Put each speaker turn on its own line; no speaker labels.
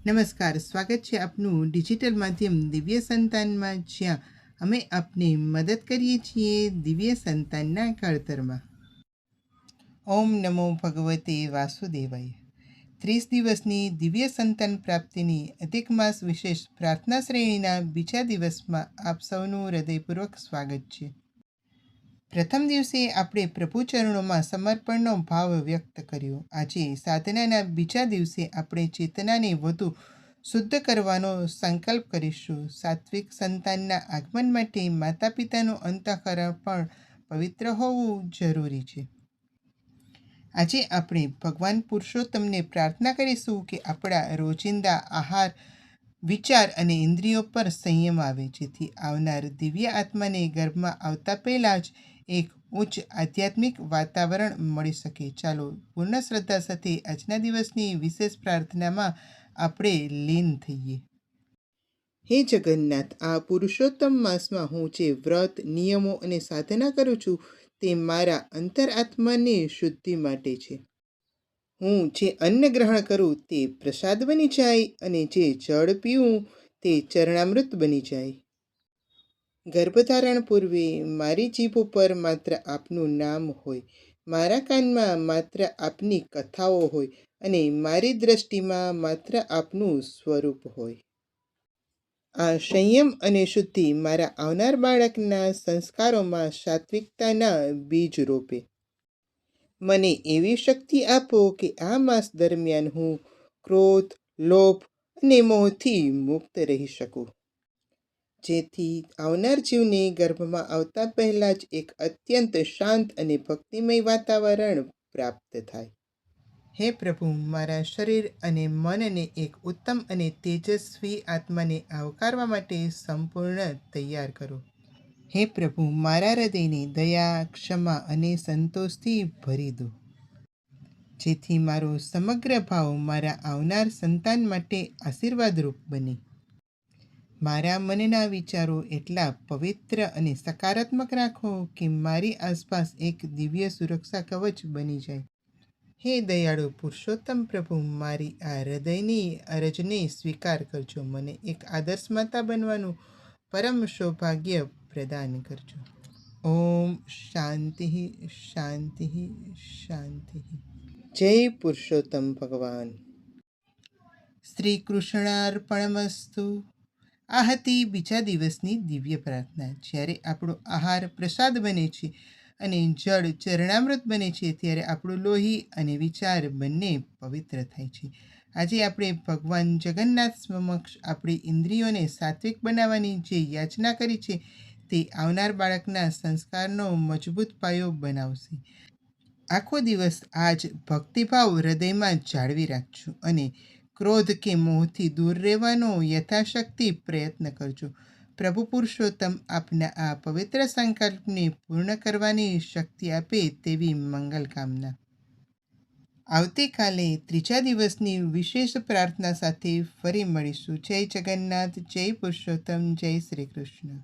નમસ્કાર, સ્વાગત છે આપનું ડિજિટલ માધ્યમ દિવ્ય સંતાનમાં, જ્યાં અમે આપને મદદ કરીએ છીએ દિવ્ય સંતાનના ઘડતરમાં. ઓમ નમો ભગવતે વાસુદેવાય. 30 દિવસની દિવ્ય સંતાન પ્રાપ્તિની અધિક માસ વિશેષ પ્રાર્થના શ્રેણીના બીજા દિવસમાં આપ સૌનું હૃદયપૂર્વક સ્વાગત છે. પ્રથમ દિવસે આપણે પ્રભુ ચરણોમાં સમર્પણનો ભાવ વ્યક્ત કર્યો. આજે સાધનાના બીજા દિવસે આપણે ચેતનાને વધુ શુદ્ધ કરવાનો સંકલ્પ કરીશું. સાત્વિક સંતાનના આગમન માટે માતા પિતાનું અંતઃકરણ પણ પવિત્ર હોવું જરૂરી છે. આજે આપણે ભગવાન પુરુષોત્તમને પ્રાર્થના કરીશું કે આપણા રોજિંદા આહાર, વિચાર અને ઇન્દ્રિયો પર સંયમ આવે, જેથી આવનાર દિવ્ય આત્માને ગર્ભમાં આવતા પહેલાં જ એક ઉચ્ચ આધ્યાત્મિક વાતાવરણ મળી શકે. ચાલો પૂર્ણ શ્રદ્ધા સાથે આજના દિવસની વિશેષ પ્રાર્થનામાં આપણે લીન થઈએ. હે જગન્નાથ, આ પુરુષોત્તમ માસમાં હું જે વ્રત, નિયમો અને સાધના કરું છું તે મારા અંતરાત્માની શુદ્ધિ માટે છે. હું જે અન્ન ગ્રહણ કરું તે પ્રસાદ બની જાય અને જે જળ પીવું તે ચરણામૃત બની જાય. ગર્ભધારણ પૂર્વે મારી જીભ ઉપર માત્ર આપનું નામ હોય, મારા કાનમાં માત્ર આપની કથાઓ હોય અને મારી દ્રષ્ટિમાં માત્ર આપનું સ્વરૂપ હોય. આ સંયમ અને શુદ્ધિ મારા આવનાર બાળકના સંસ્કારોમાં સાત્વિકતાના બીજ રોપે. મને એવી શક્તિ આપો કે આ માસ દરમિયાન હું ક્રોધ, લોભ અને મોહથી મુક્ત રહી શકું, જેથી આવનાર જીવને ગર્ભમાં આવતા પહેલાં જ એક અત્યંત શાંત અને ભક્તિમય વાતાવરણ પ્રાપ્ત થાય. હે પ્રભુ, મારા શરીર અને મનને એક ઉત્તમ અને તેજસ્વી આત્માને આવકારવા માટે સંપૂર્ણ તૈયાર કરો. હે પ્રભુ, મારા હૃદયને દયા, ક્ષમા અને સંતોષથી ભરી દો, જેથી મારો સમગ્ર ભાવ મારા આવનાર સંતાન માટે આશીર્વાદરૂપ બને. મારા મનના વિચારો એટલા પવિત્ર અને સકારાત્મક રાખો કે મારી આસપાસ એક દિવ્ય સુરક્ષા કવચ બની જાય. હે દયાળુ પુરુષોત્તમ પ્રભુ, મારી આ હૃદયની અરજને સ્વીકાર કરજો. મને એક આદર્શ માતા બનવાનું પરમ સૌભાગ્ય પ્રદાન કરજો. ઓમ શાંતિ શાંતિ શાંતિ. જય પુરુષોત્તમ ભગવાન. શ્રી કૃષ્ણાર્પણમસ્તુ. આ હતી બીજા દિવસની દિવ્ય પ્રાર્થના. જ્યારે આપણો આહાર પ્રસાદ બને છે અને જળ ચરણામૃત બને છે, ત્યારે આપણું લોહી અને વિચાર બંને પવિત્ર થાય છે. આજે આપણે ભગવાન જગન્નાથ સમક્ષ આપણી ઇન્દ્રિયોને સાત્વિક બનાવવાની જે યાચના કરી છે, તે આવનાર બાળકના સંસ્કારનો મજબૂત પાયો બનાવશે. આખો દિવસ આજ ભક્તિભાવ હૃદયમાં જાળવી રાખજો અને ક્રોધ કે મોહથી દૂર રહેવાનો યથાશક્તિ પ્રયત્ન કરજો. પ્રભુ પુરુષોત્તમ આપના આ પવિત્ર સંકલ્પને પૂર્ણ કરવાની શક્તિ આપે તેવી મંગલ કામના. આવતીકાલે ત્રીજા દિવસની વિશેષ પ્રાર્થના સાથે ફરી મળીશું. જય જગન્નાથ, જય પુરુષોત્તમ, જય શ્રી કૃષ્ણ.